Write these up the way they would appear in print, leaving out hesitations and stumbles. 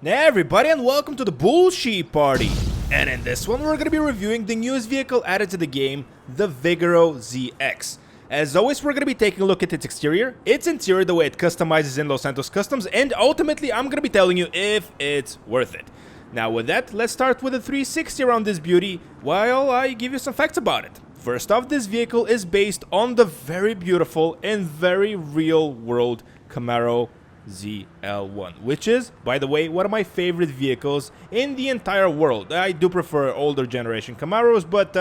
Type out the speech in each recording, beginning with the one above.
Hey everybody, and welcome to the BullSheepParty. And in this one we're going to be reviewing the newest vehicle added to the game, the Vigero ZX. As always, we're going to be taking a look at its exterior, its interior, the way it customizes in Los Santos Customs, and ultimately I'm going to be telling you if it's worth it. Now with that, let's start with a 360 around this beauty while I give you some facts about it. First off, this vehicle is based on the very beautiful and very real world Camaro ZL1, which is, by the way, one of my favorite vehicles in the entire world. I do prefer older generation Camaros, but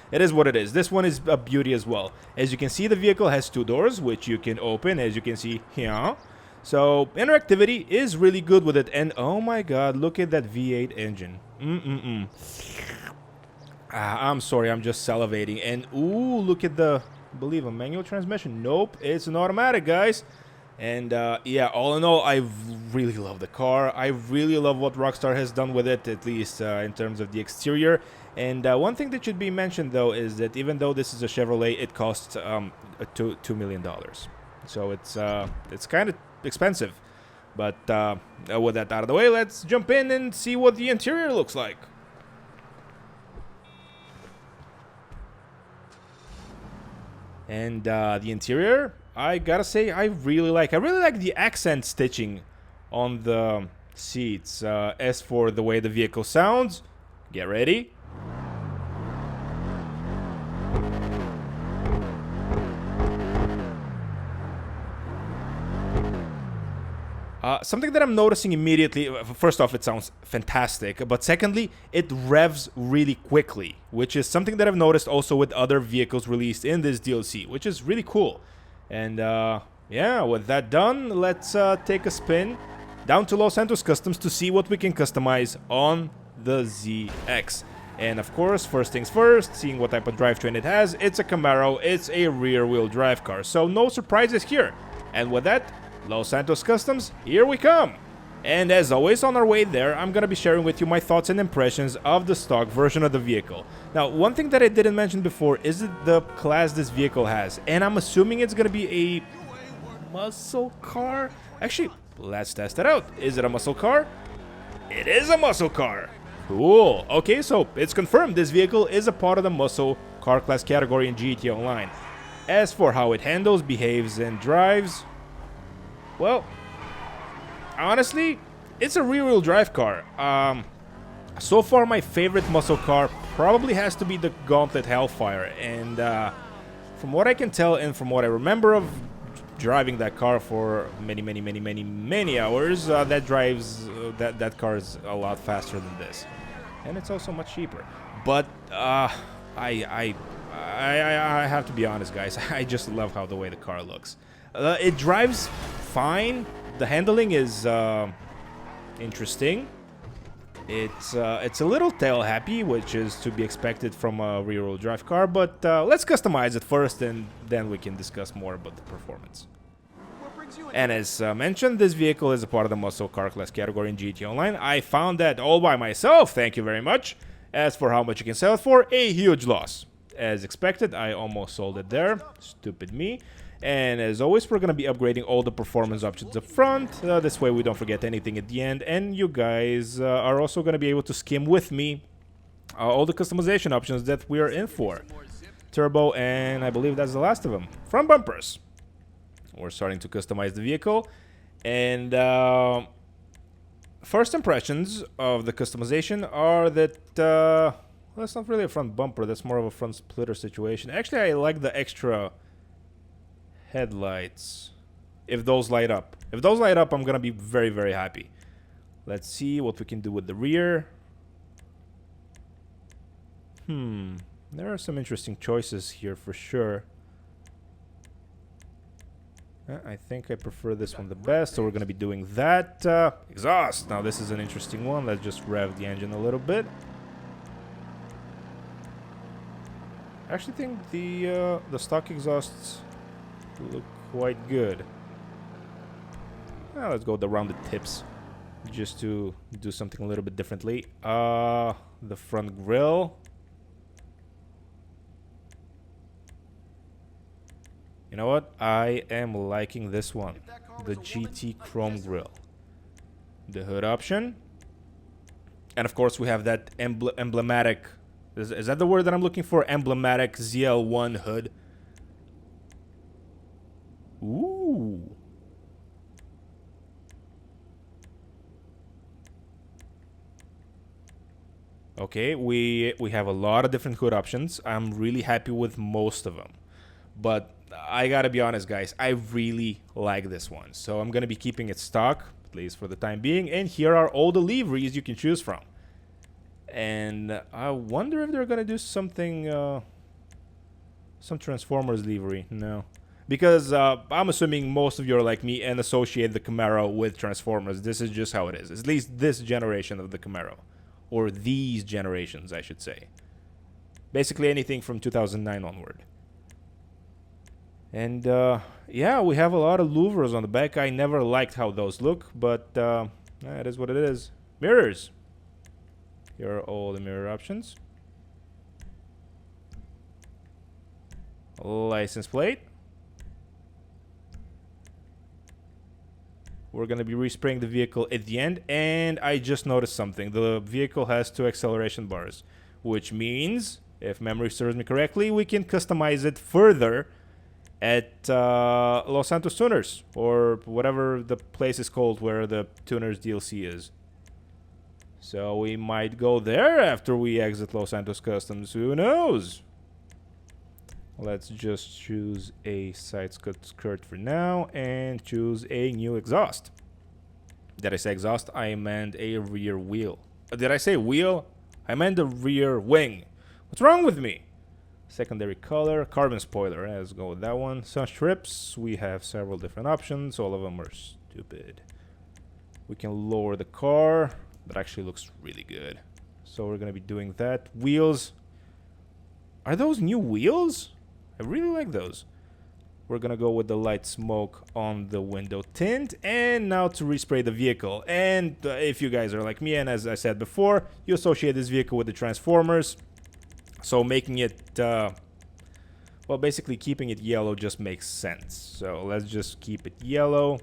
it is what it is. This one is a beauty as well. As you can see, the vehicle has two doors, which you can open, as you can see here. So interactivity is really good with it, and oh my god, look at that V8 engine. I'm sorry, I'm just salivating. And ooh, look at the, I believe, a manual transmission. Nope, it's an automatic, guys. And yeah, all in all, I really love the car. I really love what Rockstar has done with it, at least in terms of the exterior. And one thing that should be mentioned, though, is that even though this is a Chevrolet, it costs $2 million. So it's kind of expensive. But with that out of the way, let's jump in and see what the interior looks like. And the interior, I gotta say, I really like the accent stitching on the seats. As for the way the vehicle sounds, get ready. Something that I'm noticing immediately, first off, it sounds fantastic, but secondly, it revs really quickly, which is something that I've noticed also with other vehicles released in this DLC, which is really cool. And yeah, with that done, let's take a spin down to Los Santos Customs to see what we can customize on the ZX. And of course, first things first, seeing what type of drivetrain it has. It's a Camaro, it's a rear-wheel drive car, so no surprises here. And with that, Los Santos Customs, here we come! And as always, on our way there, I'm gonna be sharing with you my thoughts and impressions of the stock version of the vehicle. Now, one thing that I didn't mention before is the class this vehicle has, and I'm assuming it's gonna be a muscle car? Actually, let's test it out. Is it a muscle car? It is a muscle car! Cool. Okay, so it's confirmed this vehicle is a part of the muscle car class category in GTA Online. As for how it handles, behaves, and drives, well, honestly, it's a rear-wheel drive car. So far, my favorite muscle car probably has to be the Gauntlet Hellfire, and from what I can tell and from what I remember of driving that car for many hours, that car is a lot faster than this, and it's also much cheaper. But I have to be honest, guys. I just love how the way the car looks. It drives fine. The handling is interesting. It's a little tail happy, which is to be expected from a rear-wheel drive car, but let's customize it first and then we can discuss more about the performance. And as mentioned, this vehicle is a part of the muscle car class category in GTA Online. I found that all by myself, thank you very much. As for how much you can sell it for, a huge loss. As expected, I almost sold it there. Stupid me. And as always, we're going to be upgrading all the performance options up front. This way we don't forget anything at the end. And you guys are also going to be able to skim with me all the customization options that we are in for. Turbo, and I believe that's the last of them. Front bumpers. We're starting to customize the vehicle. And first impressions of the customization are that... well, that's not really a front bumper. That's more of a front splitter situation. Actually, I like the extra headlights. If those light up, I'm gonna be very happy. Let's see what we can do with the rear. There are some interesting choices here for sure. I think I prefer this one the best, so we're gonna be doing that. Exhaust. Now this is an interesting one. Let's just rev the engine a little bit. I actually think the stock exhausts look quite good. Let's go the rounded tips just to do something a little bit differently. The front grille. You know what? I am liking this one. The GT Chrome grille. The hood option. And of course, we have that emblematic... Is that the word that I'm looking for? Emblematic ZL1 hood. Ooh. Okay, we have a lot of different hood options. I'm really happy with most of them. But I gotta be honest, guys, I really like this one. So I'm gonna be keeping it stock, at least for the time being. And here are all the liveries you can choose from. And I wonder if they're gonna do something, some Transformers livery. No. Because I'm assuming most of you are like me and associate the Camaro with Transformers. This is just how it is. At least this generation of the Camaro. Or these generations, I should say. Basically anything from 2009 onward. And yeah, we have a lot of louvers on the back. I never liked how those look, but it is what it is. Mirrors. Here are all the mirror options. License plate. We're going to be respraying the vehicle at the end, and I just noticed something. The vehicle has 2 acceleration bars, which means, if memory serves me correctly, we can customize it further at Los Santos Tuners, or whatever the place is called where the Tuners DLC is. So we might go there after we exit Los Santos Customs. Who knows? Let's just choose a side skirt for now and choose a new exhaust. Did I say exhaust? I meant a rear wheel. Did I say wheel? I meant the rear wing. What's wrong with me? Secondary color, carbon spoiler. Let's go with that one. Sun strips. We have several different options. All of them are stupid. We can lower the car. That actually looks really good. So we're going to be doing that. Wheels. Are those new wheels? I really like those. We're gonna go with the light smoke on the window tint. And now to respray the vehicle. And if you guys are like me, and as I said before, you associate this vehicle with the Transformers. So making it, well, basically keeping it yellow just makes sense. So let's just keep it yellow.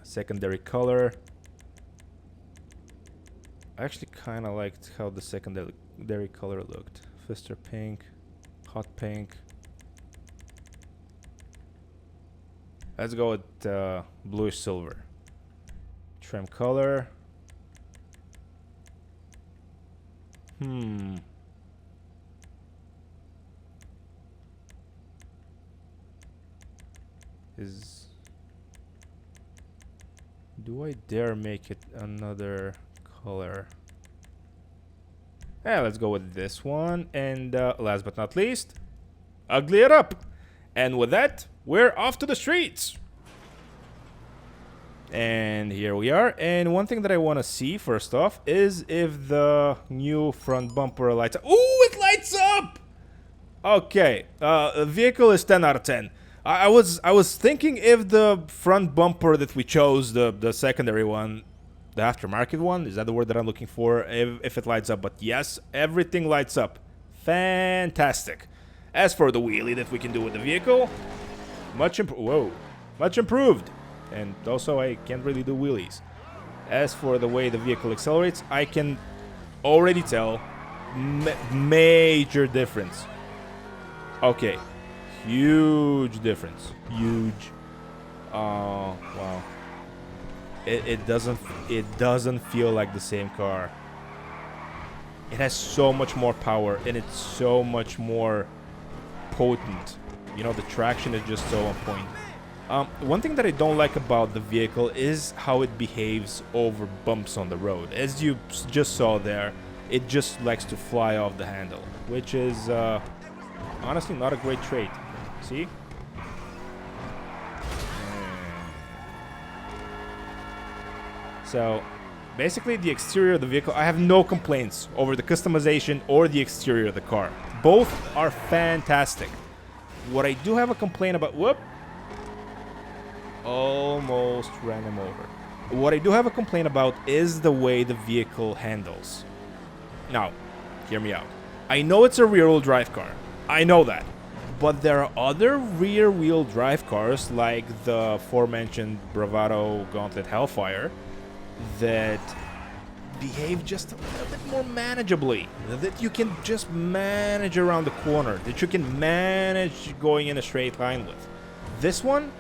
Secondary color. I actually kind of liked how the secondary color looked. Fister pink, hot pink. Let's go with bluish silver. Trim color. Do I dare make it another color? Yeah, let's go with this one. And last but not least, ugly it up. And with that, we're off to the streets. And here we are. And one thing that I want to see first off is if the new front bumper lights up. Ooh, it lights up! Okay, the vehicle is 10 out of 10. I was thinking if the front bumper that we chose, the secondary one, the aftermarket one, is that the word that I'm looking for, if it lights up. But yes, everything lights up. Fantastic. As for the wheelie that we can do with the vehicle, much improved. And also, I can't really do wheelies. As for the way the vehicle accelerates, I can already tell major difference. Okay, huge difference. Huge. Oh, wow. It doesn't feel like the same car. It has so much more power, and it's so much more potent. You know, the traction is just so on point. One thing that I don't like about the vehicle is how it behaves over bumps on the road. As you just saw there, it just likes to fly off the handle, which is honestly not a great trait. See? So basically the exterior of the vehicle, I have no complaints over the customization or the exterior of the car. Both are fantastic. What I do have a complaint about, almost ran him over. What I do have a complaint about is the way the vehicle handles. Now, hear me out. I know it's a rear-wheel drive car. I know that. But there are other rear-wheel drive cars, like the aforementioned Bravado Gauntlet Hellfire, that behave just a little bit more manageably. That you can just manage around the corner. That you can manage going in a straight line with. This one,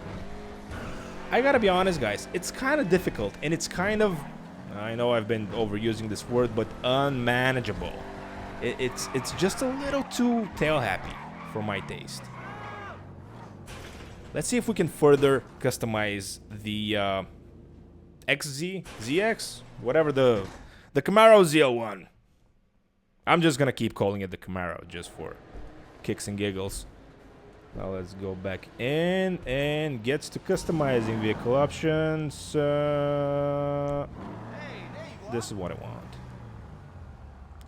I gotta be honest, guys, it's kind of difficult, and it's kind of, I know I've been overusing this word, but unmanageable. It's just a little too tail happy for my taste. Let's see if we can further customize the ZX, whatever the Camaro ZL1. I'm just gonna keep calling it the Camaro just for kicks and giggles. Now let's go back in and gets to customizing vehicle options. This is what I want.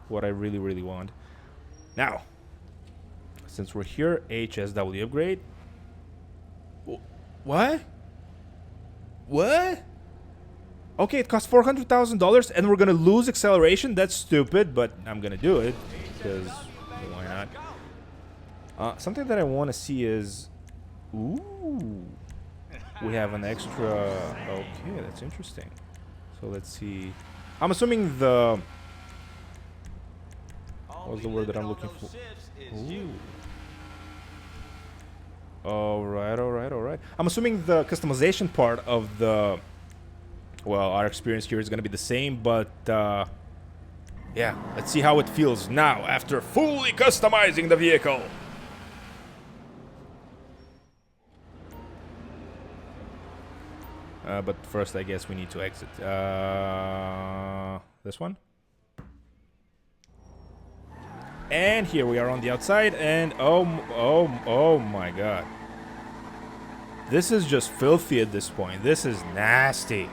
What I really, really want. Now, since we're here, HSW upgrade. What? What? Okay, it costs $400,000 and we're gonna lose acceleration? That's stupid, but I'm gonna do it because why not? Something that I want to see is, ooh, we have an extra. Okay, that's interesting. So let's see. I'm assuming the. What's the word that I'm looking for? Ooh. All right. I'm assuming the customization part of the. Well, our experience here is gonna be the same, but yeah, let's see how it feels now after fully customizing the vehicle. But first, I guess we need to exit. This one. And here we are on the outside, and oh my god. This is just filthy at this point. This is nasty.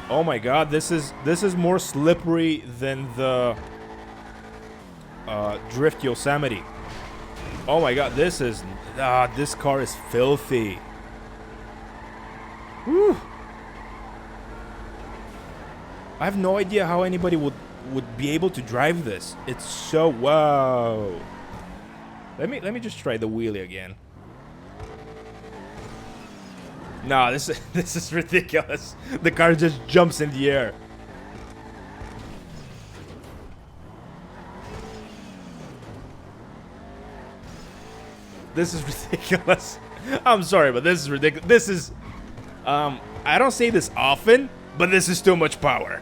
Oh my god, this is more slippery than the Drift Yosemite. Oh my god, this car is filthy. Whew. I have no idea how anybody would be able to drive this. It's so whoa. Let me just try the wheelie again. No, this is ridiculous. The car just jumps in the air. This is ridiculous. I'm sorry, but this is ridiculous. This is I don't say this often, but this is too much power.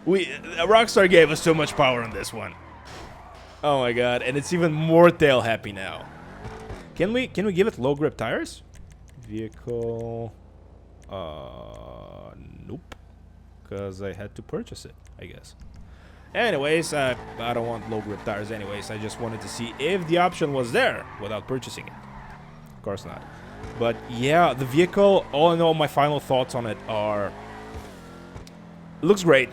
Rockstar gave us too much power on this one. Oh my god, and it's even more tail happy now. Can we give it low grip tires? Vehicle. Nope. Because I had to purchase it, I guess. Anyways, I don't want low grip tires anyways. I just wanted to see if the option was there without purchasing it. Of course not. But yeah, the vehicle, all in all, my final thoughts on it are... It looks great.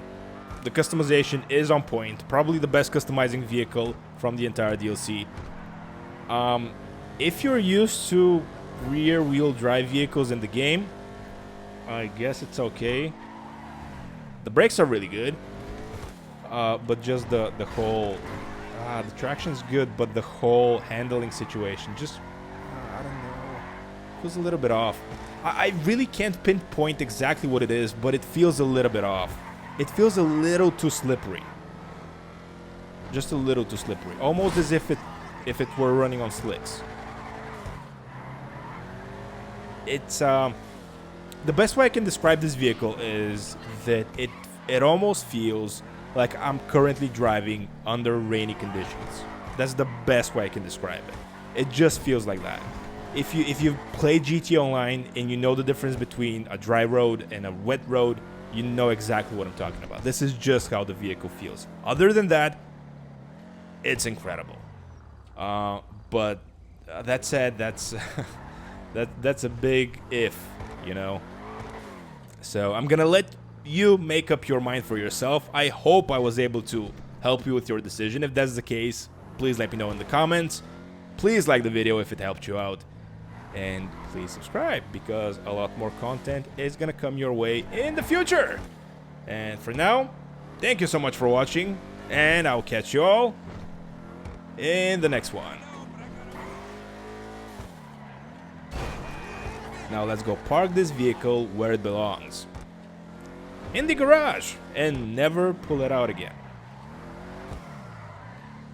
The customization is on point. Probably the best customizing vehicle from the entire DLC. If you're used to rear-wheel drive vehicles in the game, I guess it's okay. The brakes are really good. But just the whole... the traction's good, but the whole handling situation just... I don't know. Feels a little bit off. I really can't pinpoint exactly what it is, but it feels a little bit off. It feels a little too slippery. Just a little too slippery. Almost as if it were running on slicks. It's the best way I can describe this vehicle is that it almost feels like I'm currently driving under rainy conditions. That's the best way I can describe it. It just feels like that. If you've played GT Online and you know the difference between a dry road and a wet road, you know exactly what I'm talking about. This is just how the vehicle feels. Other than that, it's incredible. But that said, that's that's a big if, you know. So I'm gonna let you make up your mind for yourself. I hope I was able to help you with your decision. If that's the case, please let me know in the comments. Please like the video if it helped you out. And please subscribe, because a lot more content is gonna come your way in the future. And for now, thank you so much for watching, and I'll catch you all in the next one. Now let's go park this vehicle where it belongs. in the garage and never pull it out again.